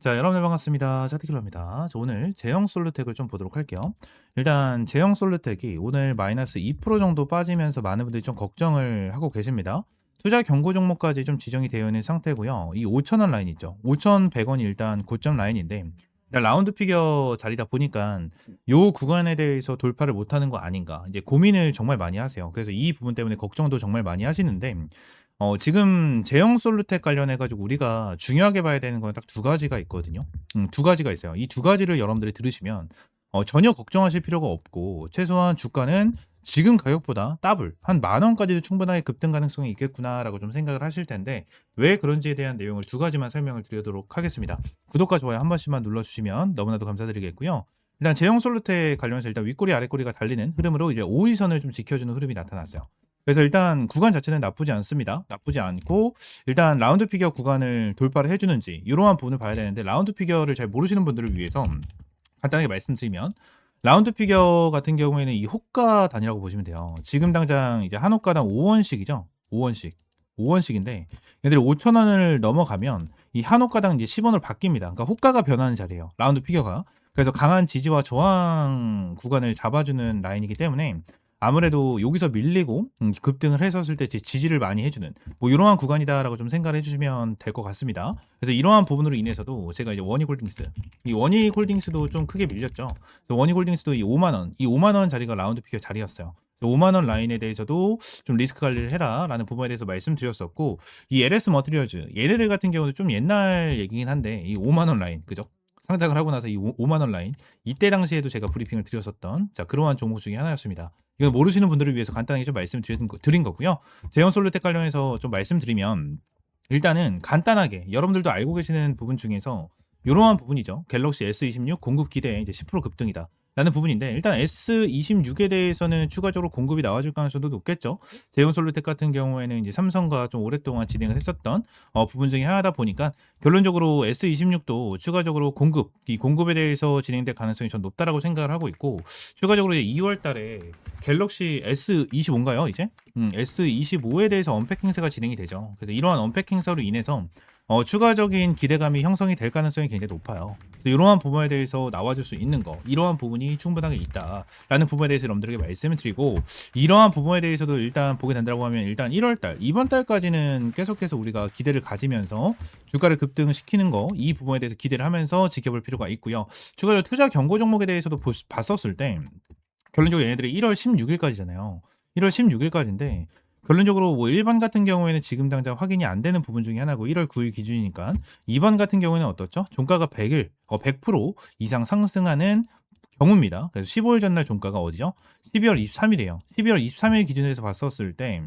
자, 여러분들 반갑습니다. 짜티킬러입니다. 오늘 제형 솔루텍을 좀 보도록 할게요. 일단 제형 솔루텍이 오늘 마이너스 2% 정도 빠지면서 많은 분들이 좀 걱정을 하고 계십니다. 투자 경고 종목까지 좀 지정이 되어 있는 상태고요. 이 5,000원 라인 있죠. 5,100원이 일단 고점 라인인데 일단 라운드 피겨 자리다 보니까 요 구간에 대해서 돌파를 못하는 거 아닌가 이제 고민을 정말 많이 하세요. 그래서 이 부분 때문에 걱정도 정말 많이 하시는데 지금 제형 솔루텍 관련해 가지고 우리가 중요하게 봐야 되는 건 딱 두 가지가 있거든요. 두 가지가 있어요. 이 두 가지를 여러분들이 들으시면 전혀 걱정하실 필요가 없고 최소한 주가는 지금 가격보다 더블 한 10,000원까지도 충분하게 급등 가능성이 있겠구나라고 좀 생각을 하실 텐데 왜 그런지에 대한 내용을 두 가지만 설명을 드리도록 하겠습니다. 구독과 좋아요 한 번씩만 눌러주시면 너무나도 감사드리겠고요. 일단 제형 솔루텍 관련해서 일단 윗꼬리 아랫꼬리가 달리는 흐름으로 이제 5일선을 좀 지켜주는 흐름이 나타났어요. 그래서 일단 구간 자체는 나쁘지 않습니다. 나쁘지 않고 일단 라운드 피겨 구간을 돌파를 해주는지 이러한 부분을 봐야 되는데 라운드 피겨를 잘 모르시는 분들을 위해서 간단하게 말씀드리면 라운드 피겨 같은 경우에는 이 호가 단위라고 보시면 돼요. 지금 당장 이제 한 호가당 5원씩이죠. 5원씩. 5원씩인데 얘들이 5,000원을 넘어가면 이 한 호가당 이제 10원으로 바뀝니다. 그러니까 호가가 변하는 자리예요. 라운드 피겨가. 그래서 강한 지지와 저항 구간을 잡아주는 라인이기 때문에 아무래도 여기서 밀리고 급등을 했었을 때 지지를 많이 해주는 뭐 이러한 구간이다라고 좀 생각을 해주시면 될 것 같습니다. 그래서 이러한 부분으로 인해서도 제가 이제 원익홀딩스 이 원익홀딩스도 좀 크게 밀렸죠. 그래서 원익홀딩스도 이 5만 원, 이 5만 원 자리가 라운드 피겨 자리였어요. 5만 원 라인에 대해서도 좀 리스크 관리를 해라라는 부분에 대해서 말씀드렸었고 이 LS 머티리얼즈 얘네들 같은 경우도 좀 옛날 얘기긴 한데 이 5만 원 라인 그죠? 상장을 하고 나서 이 5만 원 라인 이때 당시에도 제가 브리핑을 드렸었던 자 그러한 종목 중에 하나였습니다. 이건 모르시는 분들을 위해서 간단하게 좀 말씀드린 거고요. 제형 솔루텍 관련해서 좀 말씀드리면 일단은 간단하게 여러분들도 알고 계시는 부분 중에서 이러한 부분이죠. 갤럭시 S26 공급 기대에 이제 10% 급등이다. 라는 부분인데 일단 S26에 대해서는 추가적으로 공급이 나와줄 가능성도 높겠죠. 제형 솔루텍 같은 경우에는 이제 삼성과 좀 오랫동안 진행을 했었던 부분 중에 하나다 보니까 결론적으로 S26도 추가적으로 이 공급에 대해서 진행될 가능성이 전 높다라고 생각을 하고 있고 추가적으로 이제 2월 달에 갤럭시 S25인가요 이제? S25에 대해서 언팩 행사가 진행이 되죠. 그래서 이러한 언팩 행사로 인해서 추가적인 기대감이 형성이 될 가능성이 굉장히 높아요. 이러한 부분에 대해서 나와줄 수 있는 거, 이러한 부분이 충분하게 있다라는 부분에 대해서 여러분들에게 말씀을 드리고 이러한 부분에 대해서도 일단 보게 된다고 하면 일단 1월달, 이번 달까지는 계속해서 우리가 기대를 가지면서 주가를 급등시키는 거, 이 부분에 대해서 기대를 하면서 지켜볼 필요가 있고요. 추가적으로 투자 경고 종목에 대해서도 봤었을 때 결론적으로 얘네들이 1월 16일까지잖아요. 1월 16일까지인데 결론적으로 뭐 1번 같은 경우에는 지금 당장 확인이 안 되는 부분 중에 하나고 1월 9일 기준이니까 2번 같은 경우에는 어떻죠? 종가가 100% 이상 상승하는 경우입니다. 그래서 15일 전날 종가가 어디죠? 12월 23일이에요. 12월 23일 기준에서 봤었을 때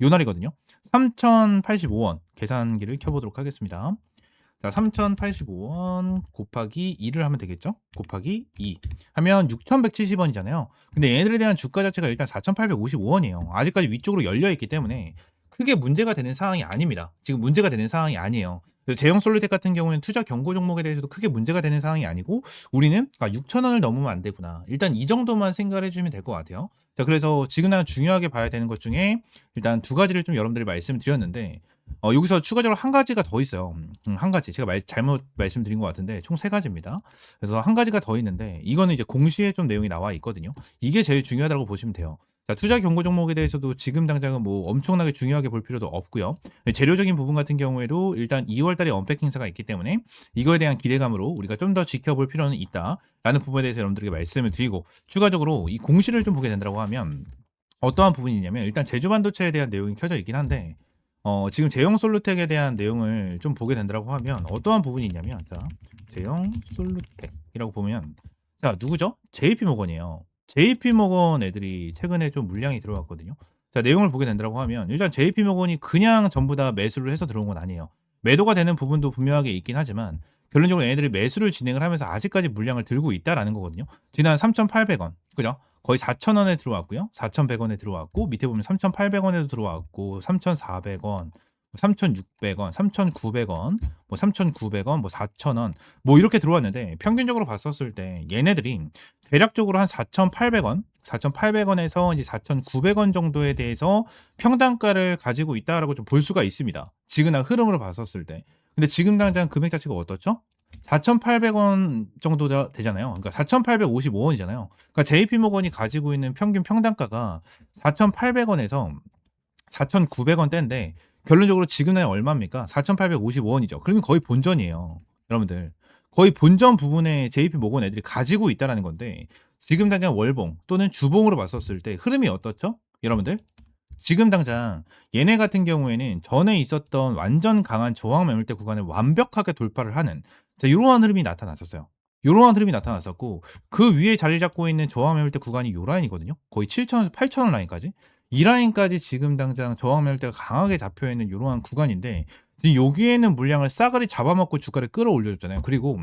요 날이거든요. 3,085원 계산기를 켜보도록 하겠습니다. 자, 3,085원 곱하기 2를 하면 되겠죠? 곱하기 2 하면 6,170원이잖아요. 근데 얘네들에 대한 주가 자체가 일단 4,855원이에요. 아직까지 위쪽으로 열려 있기 때문에 크게 문제가 되는 상황이 아닙니다. 지금 문제가 되는 상황이 아니에요. 그래서 제형 솔루텍 같은 경우에는 투자 경고 종목에 대해서도 크게 문제가 되는 상황이 아니고 우리는 6,000원을 넘으면 안 되구나. 일단 이 정도만 생각을 해주면 될 것 같아요. 자, 그래서 지금 난 중요하게 봐야 되는 것 중에 일단 두 가지를 좀 여러분들이 말씀드렸는데 여기서 추가적으로 한 가지가 더 있어요. 한 가지. 제가 잘못 말씀드린 것 같은데 총 세 가지입니다. 그래서 한 가지가 더 있는데 이거는 이제 공시에 좀 내용이 나와 있거든요. 이게 제일 중요하다고 보시면 돼요. 자, 투자 경고 종목에 대해서도 지금 당장은 뭐 엄청나게 중요하게 볼 필요도 없고요. 재료적인 부분 같은 경우에도 일단 2월 달에 언팩 행사가 있기 때문에 이거에 대한 기대감으로 우리가 좀 더 지켜볼 필요는 있다라는 부분에 대해서 여러분들에게 말씀을 드리고 추가적으로 이 공시를 좀 보게 된다고 하면 어떠한 부분이냐면 일단 제주 반도체에 대한 내용이 켜져 있긴 한데 지금 제형 솔루텍에 대한 내용을 좀 보게 된다고 하면 어떠한 부분이 있냐면 자, 제형 솔루텍이라고 보면 자, 누구죠? JP모건이에요. JP모건 애들이 최근에 좀 물량이 들어왔거든요. 자, 내용을 보게 된다고 하면 일단 JP모건이 그냥 전부 다 매수를 해서 들어온 건 아니에요. 매도가 되는 부분도 분명하게 있긴 하지만 결론적으로 얘네들이 매수를 진행을 하면서 아직까지 물량을 들고 있다라는 거거든요. 지난 3,800원. 그죠? 거의 4,000원에 들어왔고요. 4,100원에 들어왔고 밑에 보면 3,800원에도 들어왔고 3,400원, 3,600원, 3,900원, 뭐 3,900원, 뭐 4,000원 뭐 이렇게 들어왔는데 평균적으로 봤었을 때 얘네들이 대략적으로 한 4,800원, 4,800원에서 이제 4,900원 정도에 대해서 평단가를 가지고 있다라고 좀 볼 수가 있습니다. 지금 흐름으로 봤었을 때. 근데 지금 당장 금액 자체가 어떻죠? 4,800원 정도 되잖아요. 그러니까 4,855원이잖아요. 그러니까 JP모건이 가지고 있는 평균 평단가가 4,800원에서 4,900원대인데 결론적으로 지금 나이 얼마입니까? 4,855원이죠. 그러면 거의 본전이에요. 여러분들. 거의 본전 부분에 JP모건 애들이 가지고 있다라는 건데 지금 당장 월봉 또는 주봉으로 봤었을 때 흐름이 어떻죠? 여러분들. 지금 당장 얘네 같은 경우에는 전에 있었던 완전 강한 저항 매물대 구간을 완벽하게 돌파를 하는 자 요러한 흐름이 나타났었어요. 요러한 흐름이 나타났었고 그 위에 자리 잡고 있는 저항 매물대 구간이 요 라인이거든요. 거의 7,000원에서 8,000원 라인까지. 이 라인까지 지금 당장 저항 매물대가 강하게 잡혀 있는 요러한 구간인데 지금 여기에는 물량을 싸그리 잡아먹고 주가를 끌어올려 줬잖아요. 그리고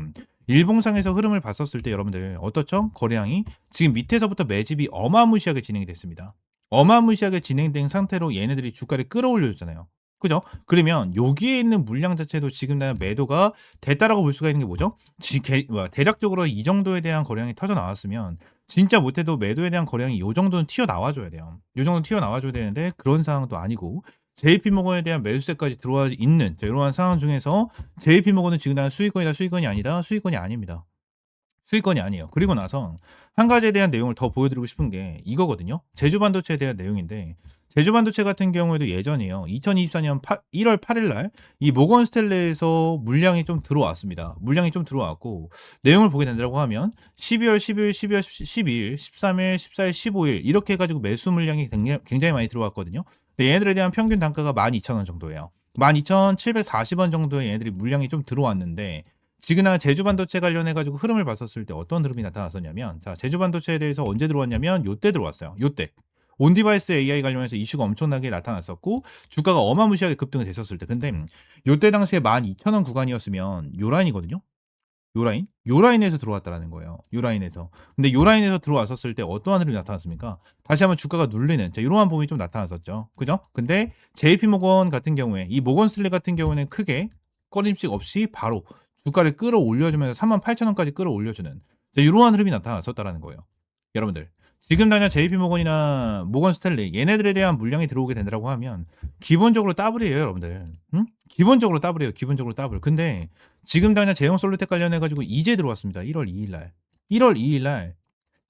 일봉상에서 흐름을 봤었을 때 여러분들 어떻죠? 거래량이 지금 밑에서부터 매집이 어마무시하게 진행이 됐습니다. 어마무시하게 진행된 상태로 얘네들이 주가를 끌어올려 줬잖아요. 그죠? 그러면 여기에 있는 물량 자체도 지금 매도가 됐다라고 볼 수가 있는 게 뭐죠? 대략적으로 이 정도에 대한 거래량이 터져 나왔으면 진짜 못해도 매도에 대한 거래량이 요 정도는 튀어나와 줘야 돼요. 요 정도는 튀어나와 줘야 되는데 그런 상황도 아니고 JP모건에 대한 매수세까지 들어와 있는 이러한 상황 중에서 JP모건은 지금 난 수익권이다 수익권이 아니다 수익권이 아닙니다. 수익권이 아니에요. 그리고 나서 한 가지에 대한 내용을 더 보여드리고 싶은 게 이거거든요. 제주반도체에 대한 내용인데 제주반도체 같은 경우에도 예전이에요. 2024년 1월 8일 날 이 모건 스탠레에서 물량이 좀 들어왔습니다. 물량이 좀 들어왔고 내용을 보게 된다고 하면 12월 10일, 12월 12일, 13일, 14일, 15일 이렇게 해가지고 매수 물량이 굉장히 많이 들어왔거든요. 근데 얘네들에 대한 평균 단가가 12,000원 정도예요. 12,740원 정도의 얘네들이 물량이 좀 들어왔는데 지그나 제주반도체 관련해 가지고 흐름을 봤었을 때 어떤 흐름이 나타났었냐면 자 제주반도체에 대해서 언제 들어왔냐면 요때 들어왔어요. 요때 온디바이스 AI 관련해서 이슈가 엄청나게 나타났었고 주가가 어마무시하게 급등을 됐었을 때 근데 요때 당시에 12,000원 구간이었으면 요 라인이거든요. 요 라인? 요 라인에서 들어왔다라는 거예요. 요 라인에서. 근데 요 라인에서 들어왔었을 때 어떠한 흐름이 나타났습니까? 다시 한번 주가가 눌리는 자 이러한 부분이 좀 나타났었죠. 그죠? 근데 JP모건 같은 경우에 이 모건 스탠리 같은 경우에는 크게 꺼림칙 없이 바로 주가를 끌어올려주면서 38,000원까지 끌어올려주는 이러한 흐름이 나타났었다라는 거예요. 여러분들 지금 당장 JP모건이나 모건 스탠리 얘네들에 대한 물량이 들어오게 된다고 하면 기본적으로 더블이에요 여러분들. 응? 기본적으로 더블이에요. 기본적으로 더블. 근데 지금 당장 제형솔루텍 관련해 가지고 이제 들어왔습니다. 1월 2일 날. 1월 2일 날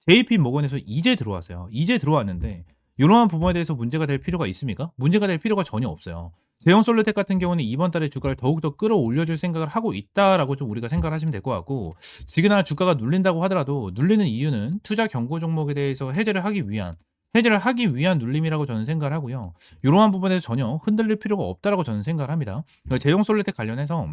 JP모건에서 이제 들어왔어요. 이제 들어왔는데 이러한 부분에 대해서 문제가 될 필요가 있습니까? 문제가 될 필요가 전혀 없어요. 제형솔루텍 같은 경우는 이번 달에 주가를 더욱더 끌어올려줄 생각을 하고 있다라고 좀 우리가 생각을 하시면 될 것 같고 지금이나 주가가 눌린다고 하더라도 눌리는 이유는 투자 경고 종목에 대해서 해제를 하기 위한 눌림이라고 저는 생각을 하고요. 이러한 부분에서 전혀 흔들릴 필요가 없다라고 저는 생각을 합니다. 제형솔루텍 관련해서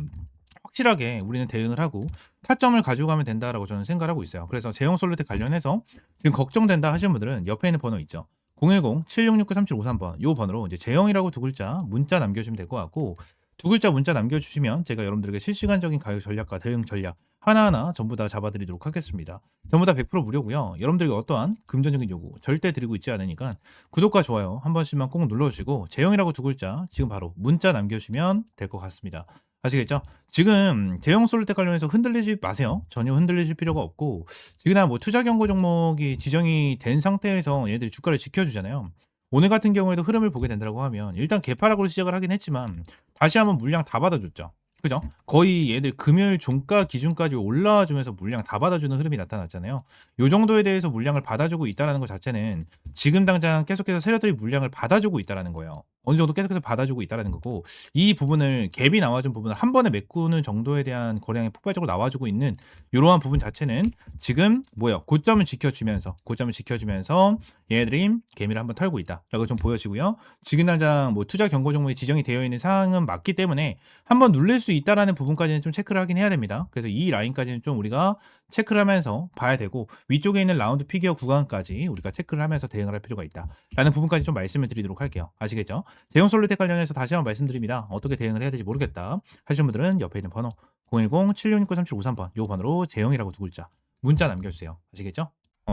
확실하게 우리는 대응을 하고 타점을 가지고 가면 된다라고 저는 생각을 하고 있어요. 그래서 제형솔루텍 관련해서 지금 걱정된다 하시는 분들은 옆에 있는 번호 있죠. 010-7669-3753번 요 번호로 이제 제형이라고 두 글자 문자 남겨주시면 될 것 같고 두 글자 문자 남겨주시면 제가 여러분들에게 실시간적인 가격 전략과 대응 전략 하나하나 전부 다 잡아드리도록 하겠습니다. 전부 다 100% 무료고요. 여러분들에게 어떠한 금전적인 요구 절대 드리고 있지 않으니까 구독과 좋아요 한 번씩만 꼭 눌러주시고 제형이라고 두 글자 지금 바로 문자 남겨주시면 될 것 같습니다. 아시겠죠? 지금 제형솔루텍 관련해서 흔들리지 마세요. 전혀 흔들리실 필요가 없고 지금 뭐 투자 경고 종목이 지정이 된 상태에서 얘들이 주가를 지켜주잖아요. 오늘 같은 경우에도 흐름을 보게 된다고 하면 일단 개파락으로 시작을 하긴 했지만 다시 한번 물량 다 받아줬죠. 그죠? 거의 얘들 금요일 종가 기준까지 올라와 주면서 물량 다 받아주는 흐름이 나타났잖아요. 요 정도에 대해서 물량을 받아주고 있다는 것 자체는 지금 당장 계속해서 세력들이 물량을 받아주고 있다는 거예요. 어느 정도 계속해서 받아주고 있다는 거고 이 부분을 갭이 나와준 부분을 한 번에 메꾸는 정도에 대한 거래량이 폭발적으로 나와주고 있는 이러한 부분 자체는 지금 고점을 지켜주면서 얘네들이 개미를 한번 털고 있다라고 좀 보여지고요. 지금 당장 투자 경고 종목이 지정이 되어 있는 상황은 맞기 때문에 한번 눌릴 수 있다라는 부분까지는 좀 체크를 하긴 해야 됩니다. 그래서 이 라인까지는 좀 우리가 체크를 하면서 봐야 되고 위쪽에 있는 라운드 피겨 구간까지 우리가 체크를 하면서 대응을 할 필요가 있다라는 부분까지 좀 말씀을 드리도록 할게요. 아시겠죠? 제형솔루텍 관련해서 다시 한번 말씀드립니다. 어떻게 대응을 해야 될지 모르겠다 하시는 분들은 옆에 있는 번호 010-7669-3753번 요 번호로 제형이라고 두 글자 문자 남겨주세요. 아시겠죠?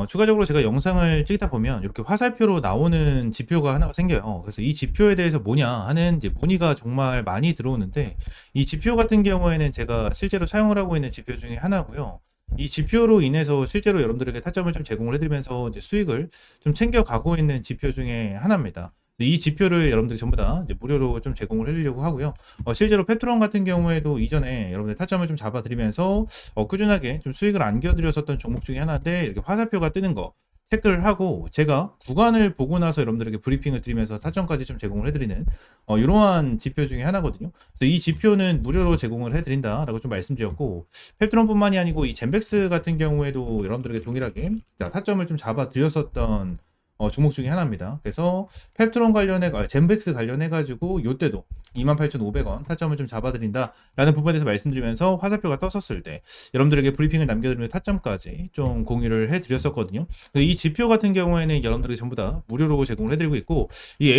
추가적으로 제가 영상을 찍다 보면 이렇게 화살표로 나오는 지표가 하나가 생겨요. 그래서 이 지표에 대해서 뭐냐 하는 이제 문의가 정말 많이 들어오는데 이 지표 같은 경우에는 제가 실제로 사용을 하고 있는 지표 중에 하나고요. 이 지표로 인해서 실제로 여러분들에게 타점을 좀 제공을 해드리면서 이제 수익을 좀 챙겨가고 있는 지표 중에 하나입니다. 이 지표를 여러분들이 전부 다 이제 무료로 좀 제공을 해드리려고 하고요. 실제로 페트론 같은 경우에도 이전에 여러분들 타점을 좀 잡아드리면서 꾸준하게 좀 수익을 안겨드렸었던 종목 중에 하나인데 이렇게 화살표가 뜨는 거 체크를 하고 제가 구간을 보고 나서 여러분들에게 브리핑을 드리면서 타점까지 좀 제공을 해드리는 이러한 지표 중에 하나거든요. 그래서 이 지표는 무료로 제공을 해드린다라고 좀 말씀드렸고 페트론뿐만이 아니고 이 젠백스 같은 경우에도 여러분들에게 동일하게 타점을 좀 잡아드렸었던 종목 중에 하나입니다. 그래서 펩트론 젠백스 관련해가지고 요때도 28,500원 타점을 좀 잡아드린다라는 부분에 대해서 말씀드리면서 화살표가 떴었을 때 여러분들에게 브리핑을 남겨드리면서 타점까지 좀 공유를 해드렸었거든요. 이 지표 같은 경우에는 여러분들에게 전부 다 무료로 제공을 해드리고 있고 이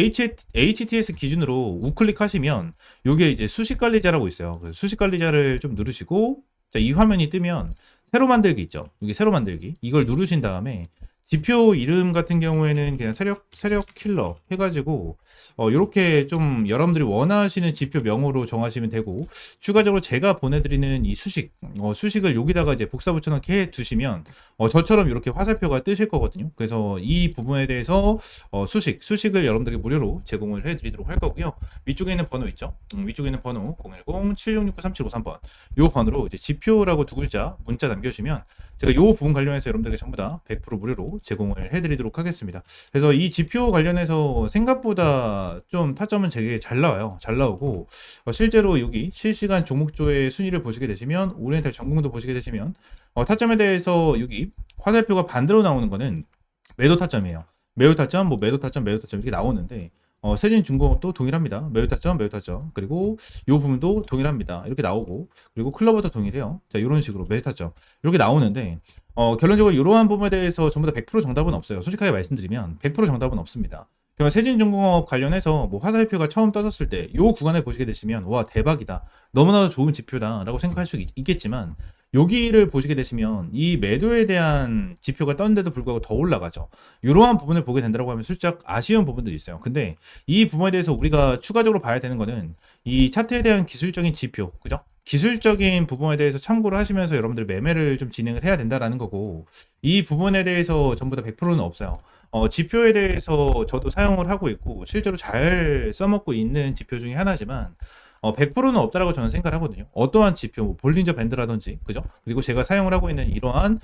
HTS 기준으로 우클릭 하시면 요게 이제 수식관리자라고 있어요. 수식관리자를 좀 누르시고 자, 이 화면이 뜨면 새로 만들기 있죠. 여기 새로 만들기 이걸 누르신 다음에 지표 이름 같은 경우에는 그냥 세력 킬러 해가지고 이렇게 좀 여러분들이 원하시는 지표 명으로 정하시면 되고 추가적으로 제가 보내드리는 이 수식을 여기다가 이제 복사 붙여넣기 해 두시면 저처럼 이렇게 화살표가 뜨실 거거든요. 그래서 이 부분에 대해서 수식을 여러분들에게 무료로 제공을 해드리도록 할 거고요. 위쪽에 있는 번호 있죠. 위쪽에 있는 번호 010-7669-3753번 이 번호로 이제 지표라고 두 글자 문자 남겨주시면 제가 이 부분 관련해서 여러분들에게 전부 다 100% 무료로 제공을 해드리도록 하겠습니다. 그래서 이 지표 관련해서 생각보다 좀 타점은 되게 잘 나와요. 잘 나오고 실제로 여기 실시간 종목조의 순위를 보시게 되시면 오리엔탈 전공도 보시게 되시면 타점에 대해서 여기 화살표가 반대로 나오는 거는 매도 타점이에요. 매도 타점, 매도 타점 이렇게 나오는데 세진중공업도 동일합니다. 매도 타점, 그리고 이 부분도 동일합니다. 이렇게 나오고, 그리고 클로버도 동일해요. 자, 이런 식으로 매도 타점 이렇게 나오는데, 결론적으로 이러한 부분에 대해서 전부 다 100% 정답은 없어요. 솔직하게 말씀드리면 100% 정답은 없습니다. 그러면 세진중공업 관련해서 화살표가 처음 떠졌을 때, 이 구간을 보시게 되시면, 와, 대박이다. 너무나도 좋은 지표다라고 생각할 수 있겠지만, 여기를 보시게 되시면 이 매도에 대한 지표가 떴는데도 불구하고 더 올라가죠. 이러한 부분을 보게 된다고 하면 슬쩍 아쉬운 부분들이 있어요. 근데 이 부분에 대해서 우리가 추가적으로 봐야 되는 거는 이 차트에 대한 기술적인 지표, 그죠? 기술적인 부분에 대해서 참고를 하시면서 여러분들 매매를 좀 진행을 해야 된다라는 거고 이 부분에 대해서 전부 다 100%는 없어요. 지표에 대해서 저도 사용을 하고 있고 실제로 잘 써먹고 있는 지표 중에 하나지만 100%는 없다라고 저는 생각을 하거든요. 어떠한 지표, 볼린저 밴드라든지, 그죠? 그리고 제가 사용을 하고 있는 이러한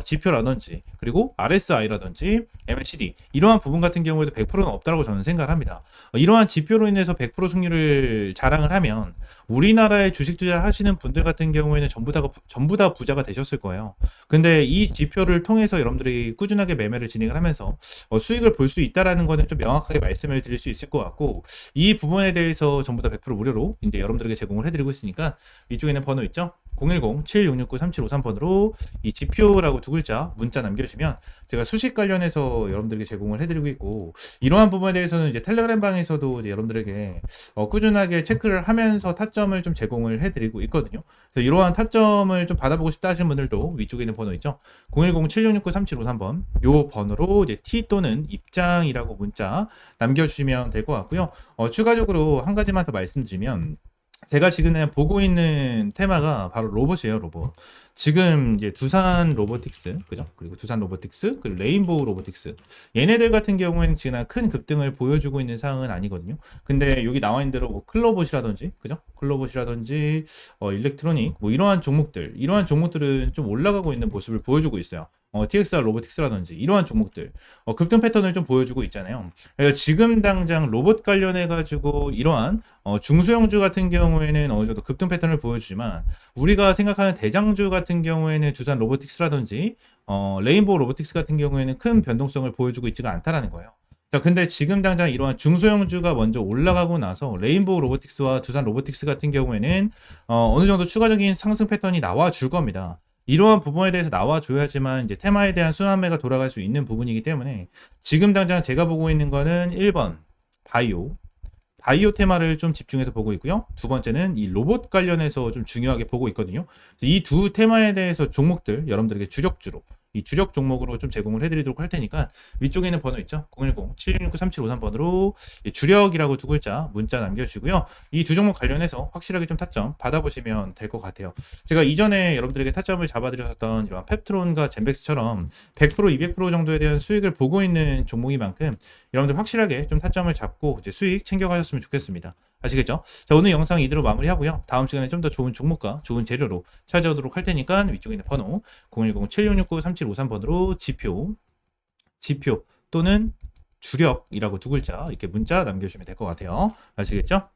지표라든지, 그리고 RSI라든지, MACD 이러한 부분 같은 경우에도 100%는 없다라고 저는 생각을 합니다. 이러한 지표로 인해서 100% 승률을 자랑을 하면 우리나라에 주식 투자하시는 분들 같은 경우에는 전부 다 부자가 되셨을 거예요. 근데 이 지표를 통해서 여러분들이 꾸준하게 매매를 진행을 하면서 수익을 볼 수 있다라는 거는 좀 명확하게 말씀을 드릴 수 있을 것 같고 이 부분에 대해서 전부 다 100% 무료로 이제 여러분들에게 제공을 해드리고 있으니까 위쪽에 있는 번호 있죠? 010-7669-3753번으로 이 지표라고 두 글자 문자 남겨주시면 제가 수식 관련해서 여러분들에게 제공을 해드리고 있고 이러한 부분에 대해서는 이제 텔레그램 방에서도 이제 여러분들에게 꾸준하게 체크를 하면서 타점을 좀 제공을 해드리고 있거든요. 그래서 이러한 타점을 좀 받아보고 싶다 하시는 분들도 위쪽에 있는 번호 있죠? 010-7669-3753번 요 번호로 이제 T 또는 입장이라고 문자 남겨주시면 될 것 같고요. 추가적으로 한 가지만 더 말씀드리면 제가 지금 보고 있는 테마가 바로 로봇이에요, 로봇. 지금 이제 두산 로보틱스, 그죠? 그리고 두산 로보틱스, 그리고 레인보우 로보틱스. 얘네들 같은 경우에는 지금 큰 급등을 보여주고 있는 상황은 아니거든요. 근데 여기 나와 있는 대로 클로봇이라든지, 그죠? 클로봇이라든지, 일렉트로닉, 이러한 종목들은 좀 올라가고 있는 모습을 보여주고 있어요. TXR 로보틱스라든지 이러한 종목들 급등 패턴을 좀 보여주고 있잖아요. 그래서 지금 당장 로봇 관련해 가지고 이러한 중소형주 같은 경우에는 어느 정도 급등 패턴을 보여주지만 우리가 생각하는 대장주 같은 경우에는 두산 로보틱스라든지 레인보우 로보틱스 같은 경우에는 큰 변동성을 보여주고 있지가 않다라는 거예요. 자, 근데 지금 당장 이러한 중소형주가 먼저 올라가고 나서 레인보우 로보틱스와 두산 로보틱스 같은 경우에는 어느 정도 추가적인 상승 패턴이 나와 줄 겁니다. 이러한 부분에 대해서 나와줘야지만 이제 테마에 대한 순환매가 돌아갈 수 있는 부분이기 때문에 지금 당장 제가 보고 있는 거는 1번 바이오 테마를 좀 집중해서 보고 있고요. 두 번째는 이 로봇 관련해서 좀 중요하게 보고 있거든요. 이 두 테마에 대해서 종목들 여러분들에게 주력주로 이 주력 종목으로 좀 제공을 해드리도록 할 테니까 위쪽에 있는 번호 있죠? 010-7669-3753번으로 주력이라고 두 글자 문자 남겨주시고요. 이 두 종목 관련해서 확실하게 좀 타점 받아보시면 될 것 같아요. 제가 이전에 여러분들에게 타점을 잡아드렸던 이런 펩트론과 젠백스처럼 100%, 200% 정도에 대한 수익을 보고 있는 종목인 만큼 여러분들 확실하게 좀 타점을 잡고 이제 수익 챙겨가셨으면 좋겠습니다. 아시겠죠? 자, 오늘 영상 이대로 마무리하고요. 다음 시간에 좀 더 좋은 종목과 좋은 재료로 찾아오도록 할 테니까 위쪽에 있는 번호 010-7669-3753번으로 지표 또는 주력이라고 두 글자 이렇게 문자 남겨주시면 될 것 같아요. 아시겠죠?